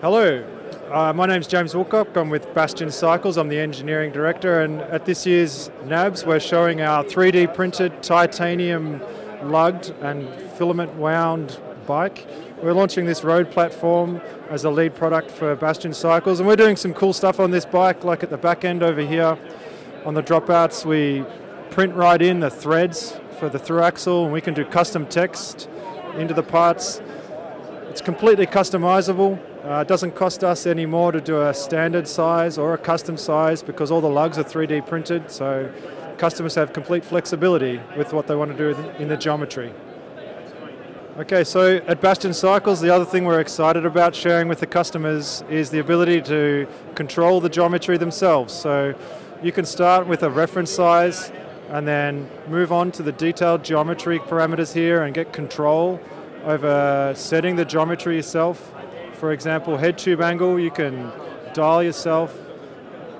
Hello, my name's James Wilcock. I'm with Bastion Cycles. I'm the engineering director, and at this year's NAHBS we're showing our 3D printed titanium lugged and filament wound bike. We're launching this road platform as a lead product for Bastion Cycles, and we're doing some cool stuff on this bike, like at the back end over here on the dropouts we print right in the threads for the through axle, and we can do custom text into the parts. It's completely customizable. It doesn't cost us any more to do a standard size or a custom size because all the lugs are 3D printed, so customers have complete flexibility with what they want to do in the geometry. Okay, so at Bastion Cycles, the other thing we're excited about sharing with the customers is the ability to control the geometry themselves. So you can start with a reference size and then move on to the detailed geometry parameters here and get control over setting the geometry yourself. For example, head tube angle, you can dial yourself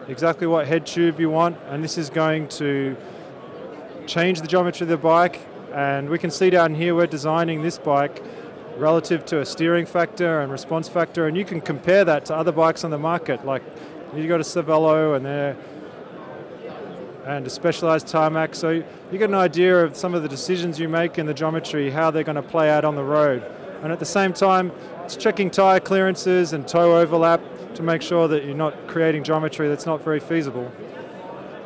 exactly what head tube you want, and this is going to change the geometry of the bike. And we can see down here we're designing this bike relative to a steering factor and response factor, and you can compare that to other bikes on the market. Like you go to Cervelo and a Specialized tarmac, so you get an idea of some of the decisions you make in the geometry, how they're going to play out on the road. And at the same time, it's checking tyre clearances and toe overlap to make sure that you're not creating geometry that's not very feasible.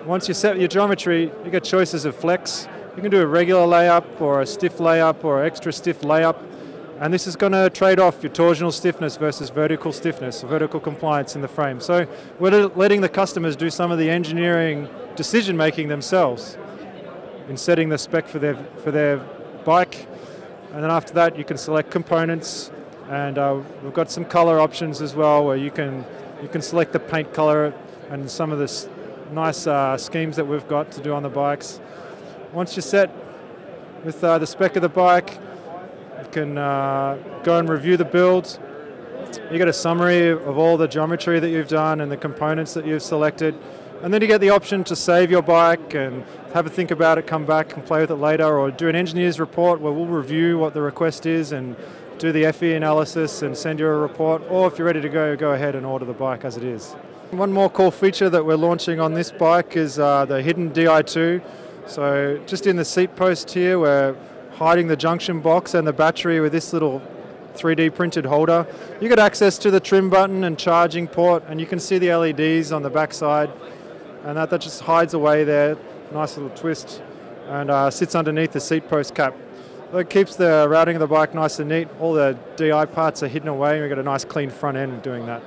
Once you set your geometry, you get choices of flex. You can do a regular layup or a stiff layup or extra stiff layup, and this is going to trade off your torsional stiffness versus vertical stiffness, or vertical compliance in the frame. So we're letting the customers do some of the engineering decision making themselves in setting the spec for their bike. And then after that you can select components, and we've got some color options as well where you can select the paint color and some of the nice schemes that we've got to do on the bikes. Once you're set with the spec of the bike, you can go and review the build. You get a summary of all the geometry that you've done and the components that you've selected. And then you get the option to save your bike and have a think about it, come back and play with it later, or do an engineer's report where we'll review what the request is and do the FE analysis and send you a report. Or if you're ready to go ahead and order the bike as it is. One more cool feature that we're launching on this bike is the hidden DI2. So just in the seat post here, we're hiding the junction box and the battery with this little 3D printed holder. You get access to the trim button and charging port, and you can see the LEDs on the back side. And that just hides away there, nice little twist, and sits underneath the seat post cap. It keeps the routing of the bike nice and neat. All the DI parts are hidden away, and we've got a nice clean front end doing that.